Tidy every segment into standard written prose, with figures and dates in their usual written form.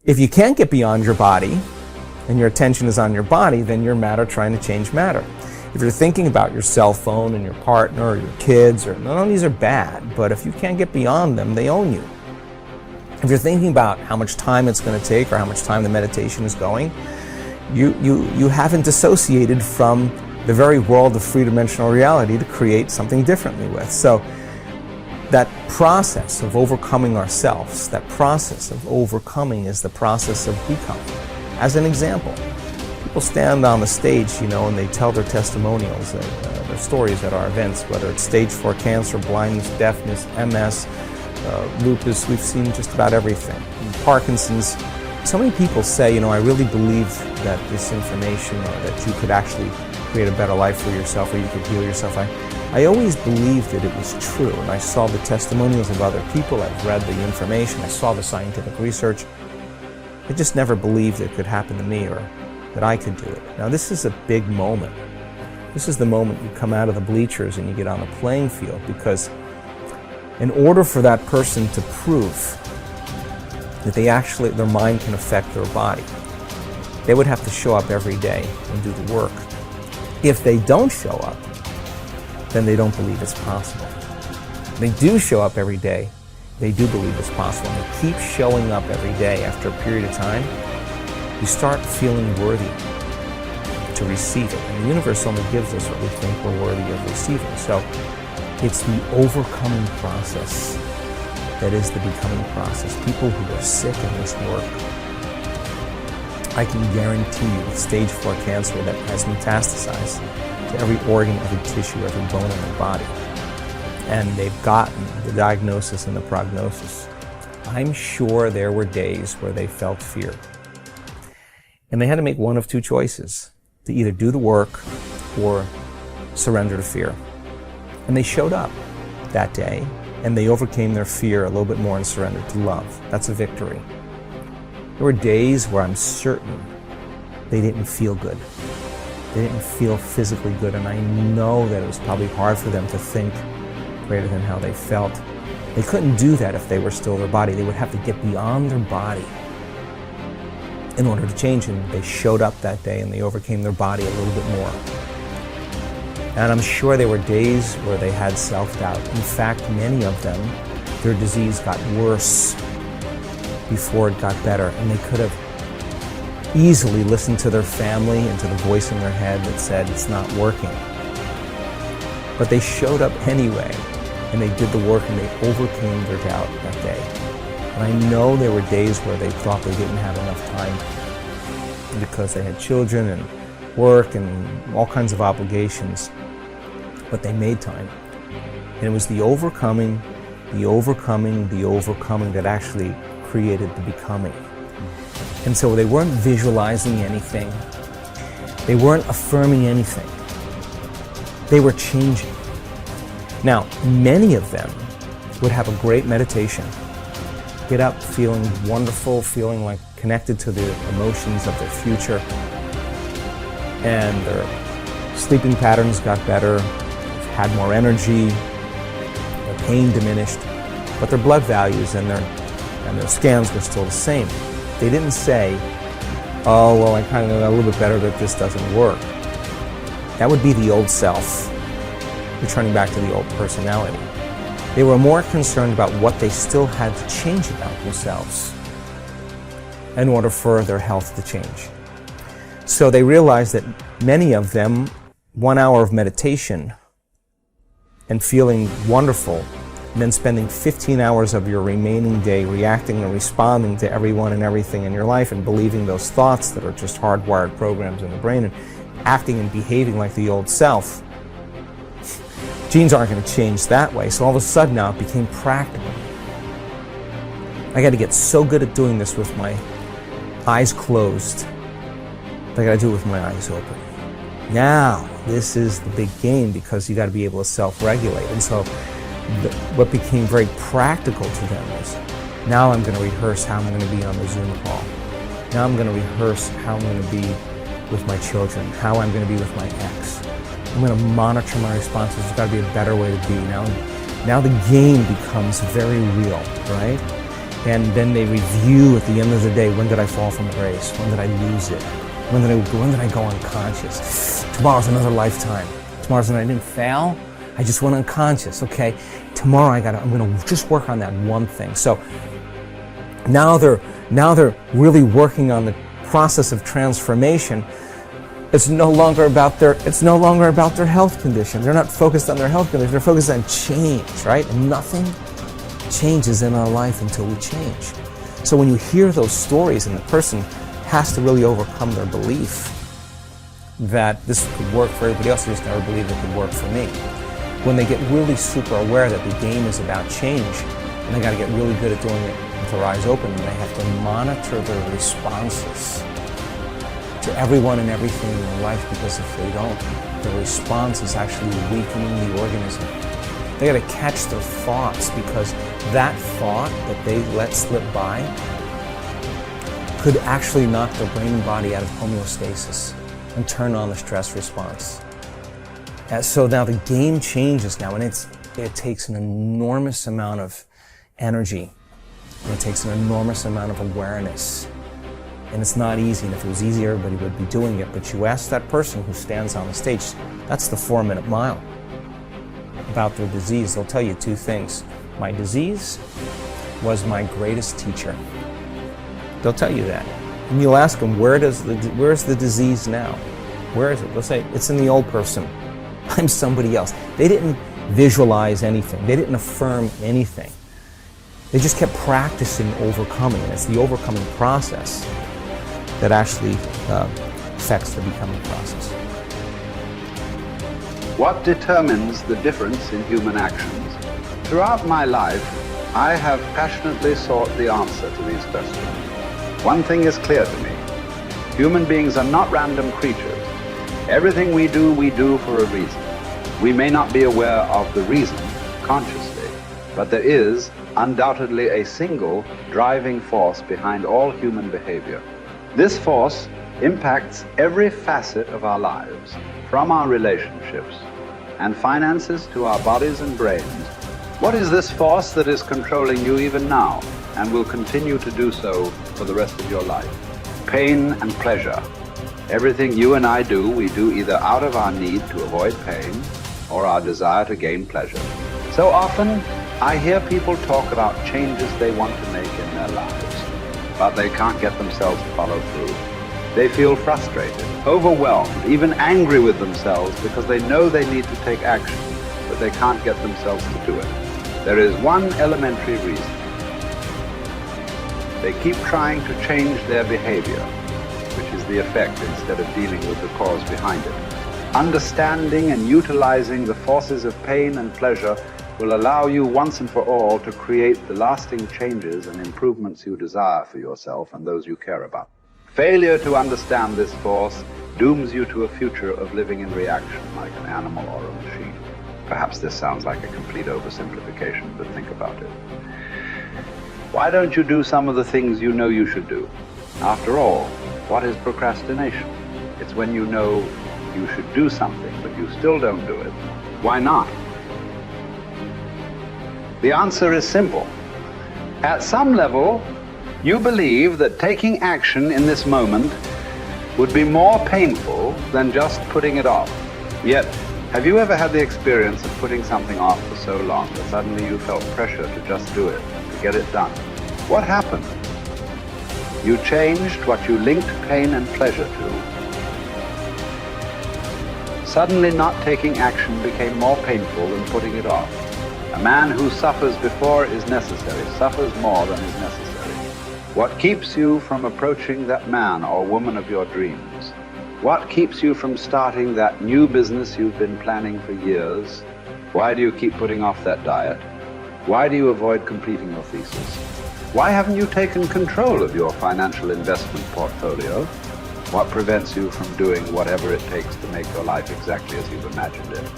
If you can't get beyond your body, and your attention is on your body, then you're matter trying to change matter. If you're thinking about your cell phone and your partner or your kids, or none of these are bad, but if you can't get beyond them, they own you. If you're thinking about how much time it's going to take or how much time the meditation is going, you haven't dissociated from the very world of three-dimensional reality to create something differently with. So that process of overcoming ourselves, that process of overcoming is the process of becoming. As an example, people stand on the stage, and they tell their testimonials, their stories at our events, whether it's stage 4 cancer, blindness, deafness, MS, lupus. We've seen just about everything. Parkinson's. So many people say, I really believe that this information, or that you could actually create a better life for yourself, or you could heal yourself. I always believed that it was true, and I saw the testimonials of other people. I've read the information. I saw the scientific research. I just never believed it could happen to me, or that I could do it. Now, this is a big moment. This is the moment you come out of the bleachers and you get on the playing field, because in order for that person to prove that their mind can affect their body, they would have to show up every day and do the work. If they don't show up, then they don't believe it's possible. They do show up every day. They do believe it's possible. And they keep showing up every day. After a period of time, you start feeling worthy to receive it. And the universe only gives us what we think we're worthy of receiving. So it's the overcoming process that is the becoming process. People who are sick in this work, I can guarantee you with stage 4 cancer that has metastasized to every organ, every tissue, every bone in their body, and they've gotten the diagnosis and the prognosis, I'm sure there were days where they felt fear. And they had to make one of two choices, to either do the work or surrender to fear. And they showed up that day, and they overcame their fear a little bit more and surrendered to love. That's a victory. There were days where I'm certain they didn't feel good. They didn't feel physically good, and I know that it was probably hard for them to think greater than how they felt. They couldn't do that if they were still their body. They would have to get beyond their body in order to change, and they showed up that day and they overcame their body a little bit more. And I'm sure there were days where they had self-doubt. In fact, many of them, their disease got worse before it got better, and they could have easily listened to their family and to the voice in their head that said it's not working. But they showed up anyway, and they did the work, and they overcame their doubt that day. And I know there were days where they thought they didn't have enough time because they had children and work and all kinds of obligations, but they made time. And it was the overcoming that actually created the becoming. And so they weren't visualizing anything. They weren't affirming anything. They were changing. Now, many of them would have a great meditation, get up feeling wonderful, feeling like connected to the emotions of their future, and their sleeping patterns got better, had more energy, their pain diminished, but their blood values and their scans were still the same. They didn't say, oh, well, I kind of know a little bit better that this doesn't work. That would be the old self, returning back to the old personality. They were more concerned about what they still had to change about themselves in order for their health to change. So they realized that many of them, 1 hour of meditation and feeling wonderful, and then spending 15 hours of your remaining day reacting and responding to everyone and everything in your life and believing those thoughts that are just hardwired programs in the brain and acting and behaving like the old self. Genes aren't going to change that way, so all of a sudden now it became practical. I got to get so good at doing this with my eyes closed. I got to do it with my eyes open. Now, this is the big game, because you got to be able to self-regulate. And so what became very practical to them is, now I'm going to rehearse how I'm going to be on the Zoom call. Now I'm going to rehearse how I'm going to be with my children, how I'm going to be with my ex. I'm going to monitor my responses. There's got to be a better way to be. Now the game becomes very real, right? And then they review at the end of the day, when did I fall from grace? When did I lose it? When did I go unconscious? Tomorrow's another lifetime. Tomorrow's another, I didn't fail. I just went unconscious. Okay, tomorrow I'm going to just work on that one thing. So now they're really working on the process of transformation. It's no longer about their health condition. They're not focused on their health condition. They're focused on change, right? And nothing changes in our life until we change. So when you hear those stories and the person has to really overcome their belief that this could work for everybody else, they just never believed it could work for me. When they get really super aware that the game is about change, and they got to get really good at doing it with their eyes open, and they have to monitor their responses to everyone and everything in their life, because if they don't, the response is actually weakening the organism. They got to catch their thoughts, because that thought that they let slip by could actually knock their brain and body out of homeostasis and turn on the stress response. So now the game changes now, and it takes an enormous amount of energy, and it takes an enormous amount of awareness. And it's not easy, and if it was easy, everybody would be doing it. But you ask that person who stands on the stage, that's the 4-minute mile, about their disease. They'll tell you two things. My disease was my greatest teacher. They'll tell you that. And you'll ask them, where's the disease now? Where is it? They'll say, it's in the old person. I'm somebody else. They didn't visualize anything. They didn't affirm anything. They just kept practicing overcoming. And it's the overcoming process that actually affects the becoming process. What determines the difference in human actions? Throughout my life, I have passionately sought the answer to these questions. One thing is clear to me. Human beings are not random creatures. Everything we do for a reason. We may not be aware of the reason consciously, but there is undoubtedly a single driving force behind all human behavior. This force impacts every facet of our lives, from our relationships and finances to our bodies and brains. What is this force that is controlling you even now and will continue to do so for the rest of your life? Pain and pleasure. Everything you and I do, we do either out of our need to avoid pain or our desire to gain pleasure. So often, I hear people talk about changes they want to make in their lives, but they can't get themselves to follow through. They feel frustrated, overwhelmed, even angry with themselves because they know they need to take action, but they can't get themselves to do it. There is one elementary reason. They keep trying to change their behavior, which is the effect instead of dealing with the cause behind it. Understanding and utilizing the forces of pain and pleasure will allow you once and for all to create the lasting changes and improvements you desire for yourself and those you care about. Failure to understand this force dooms you to a future of living in reaction like an animal or a machine. Perhaps this sounds like a complete oversimplification, but think about it. Why don't you do some of the things you know you should do? After all, what is procrastination? It's when you know you should do something, but you still don't do it. Why not? The answer is simple. At some level, you believe that taking action in this moment would be more painful than just putting it off. Yet, have you ever had the experience of putting something off for so long that suddenly you felt pressure to just do it, to get it done? What happened? You changed what you linked pain and pleasure to. Suddenly not taking action became more painful than putting it off. A man who suffers before is necessary, suffers more than is necessary. What keeps you from approaching that man or woman of your dreams? What keeps you from starting that new business you've been planning for years? Why do you keep putting off that diet? Why do you avoid completing your thesis? Why haven't you taken control of your financial investment portfolio? What prevents you from doing whatever it takes to make your life exactly as you've imagined it?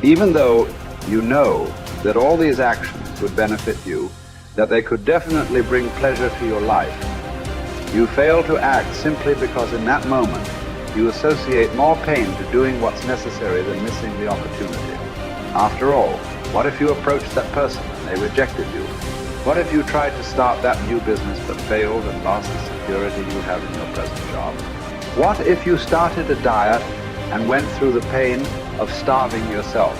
Even though you know that all these actions would benefit you, that they could definitely bring pleasure to your life, you fail to act simply because in that moment you associate more pain to doing what's necessary than missing the opportunity. After all, what if you approached that person and they rejected you? What if you tried to start that new business but failed and lost the security you have in your present job? What if you started a diet and went through the pain of starving yourself,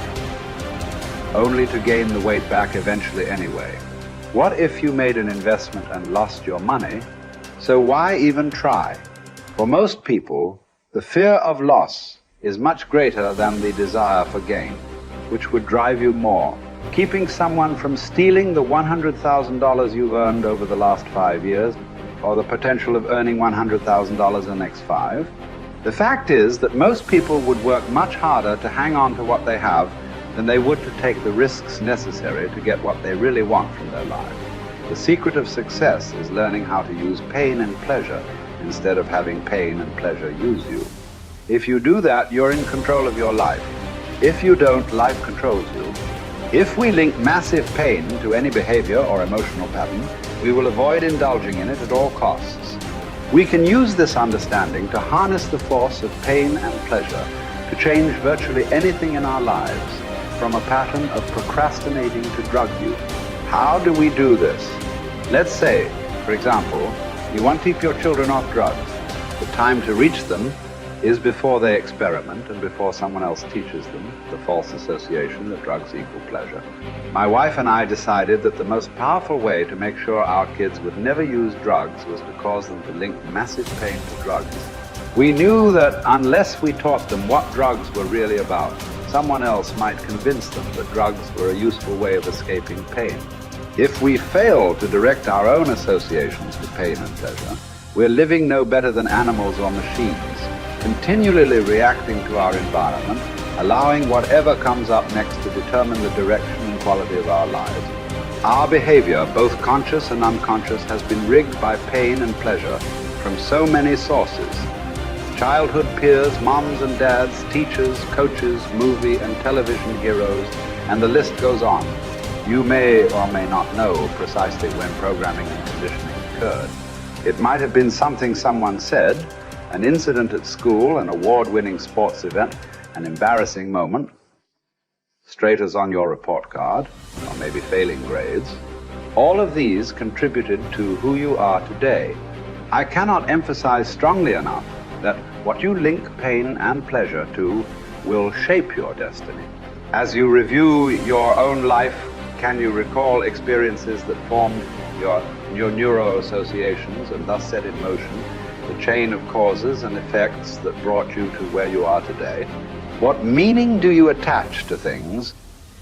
only to gain the weight back eventually anyway? What if you made an investment and lost your money? So why even try? For most people, the fear of loss is much greater than the desire for gain, which would drive you more. Keeping someone from stealing the $100,000 you've earned over the last 5 years, or the potential of earning $100,000 in the next 5. The fact is that most people would work much harder to hang on to what they have than they would to take the risks necessary to get what they really want from their lives. The secret of success is learning how to use pain and pleasure instead of having pain and pleasure use you. If you do that, you're in control of your life. If you don't, life controls you. If we link massive pain to any behavior or emotional pattern, we will avoid indulging in it at all costs. We can use this understanding to harness the force of pain and pleasure to change virtually anything in our lives, from a pattern of procrastinating to drug use. How do we do this? Let's say, for example, you want to keep your children off drugs. The time to reach them is before they experiment and before someone else teaches them the false association that drugs equal pleasure. My wife and I decided that the most powerful way to make sure our kids would never use drugs was to cause them to link massive pain to drugs. We knew that unless we taught them what drugs were really about, someone else might convince them that drugs were a useful way of escaping pain. If we fail to direct our own associations to pain and pleasure, we're living no better than animals or machines, continually reacting to our environment, allowing whatever comes up next to determine the direction and quality of our lives. Our behavior, both conscious and unconscious, has been rigged by pain and pleasure from so many sources. Childhood peers, moms and dads, teachers, coaches, movie and television heroes, and the list goes on. You may or may not know precisely when programming and conditioning occurred. It might have been something someone said, an incident at school, an award-winning sports event, an embarrassing moment, straight as on your report card, or maybe failing grades. All of these contributed to who you are today. I cannot emphasize strongly enough that what you link pain and pleasure to will shape your destiny. As you review your own life, can you recall experiences that formed your neuro-associations and thus set in motion the chain of causes and effects that brought you to where you are today? What meaning do you attach to things?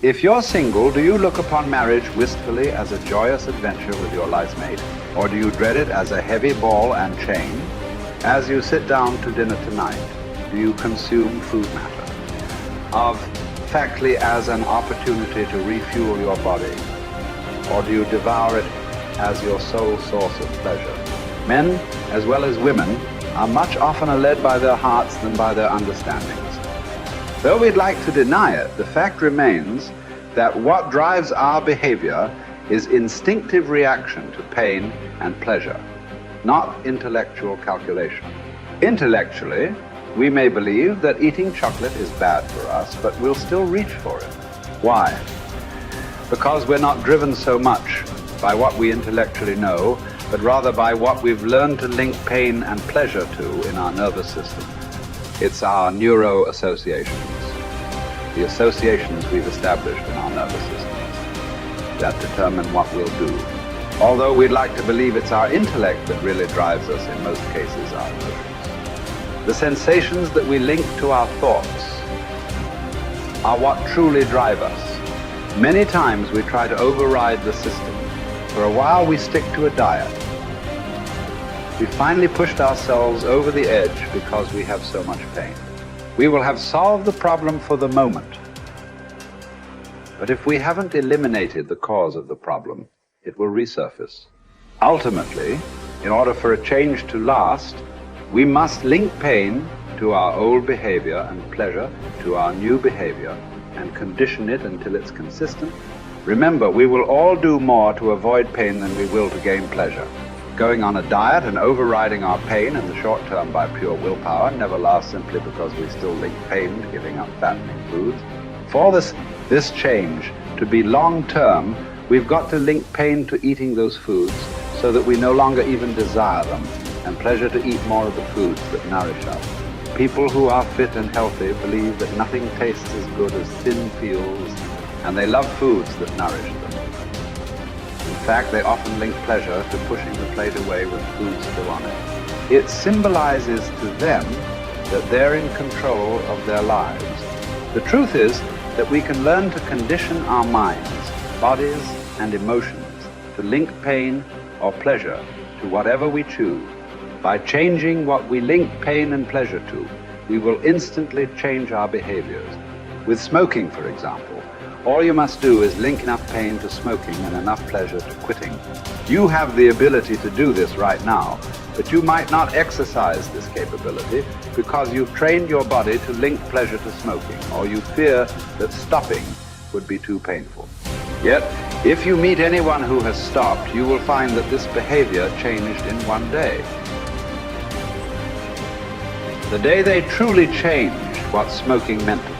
If you're single, do you look upon marriage wistfully as a joyous adventure with your life mate, or do you dread it as a heavy ball and chain? As you sit down to dinner tonight, do you consume food matter of factly as an opportunity to refuel your body, or do you devour it as your sole source of pleasure? Men, as well as women, are much oftener led by their hearts than by their understandings. Though we'd like to deny it, the fact remains that what drives our behavior is instinctive reaction to pain and pleasure, not intellectual calculation. Intellectually, we may believe that eating chocolate is bad for us, but we'll still reach for it. Why? Because we're not driven so much by what we intellectually know, but rather by what we've learned to link pain and pleasure to in our nervous system. It's our neuro-associations, the associations we've established in our nervous systems that determine what we'll do. Although we'd like to believe it's our intellect that really drives us, in most cases our emotions. The sensations that we link to our thoughts are what truly drive us. Many times we try to override the system. For a while we stick to a diet. We finally pushed ourselves over the edge because we have so much pain. We will have solved the problem for the moment. But if we haven't eliminated the cause of the problem, it will resurface. Ultimately, in order for a change to last, we must link pain to our old behavior and pleasure to our new behavior and condition it until it's consistent. Remember, we will all do more to avoid pain than we will to gain pleasure. Going on a diet and overriding our pain in the short term by pure willpower never lasts simply because we still link pain to giving up fattening foods. For this change to be long-term, We've got to link pain to eating those foods so that we no longer even desire them, and pleasure to eat more of the foods that nourish us. People who are fit and healthy believe that nothing tastes as good as thin fields, and they love foods that nourish them. In fact, they often link pleasure to pushing the plate away with food still on it. It symbolizes to them that they're in control of their lives. The truth is that we can learn to condition our minds, bodies, and emotions to link pain or pleasure to whatever we choose. By changing what we link pain and pleasure to, we will instantly change our behaviors. With smoking, for example, all you must do is link enough pain to smoking and enough pleasure to quitting. You have the ability to do this right now, but you might not exercise this capability because you've trained your body to link pleasure to smoking, or you fear that stopping would be too painful. Yet, if you meet anyone who has stopped, you will find that this behavior changed in one day. The day they truly changed what smoking meant to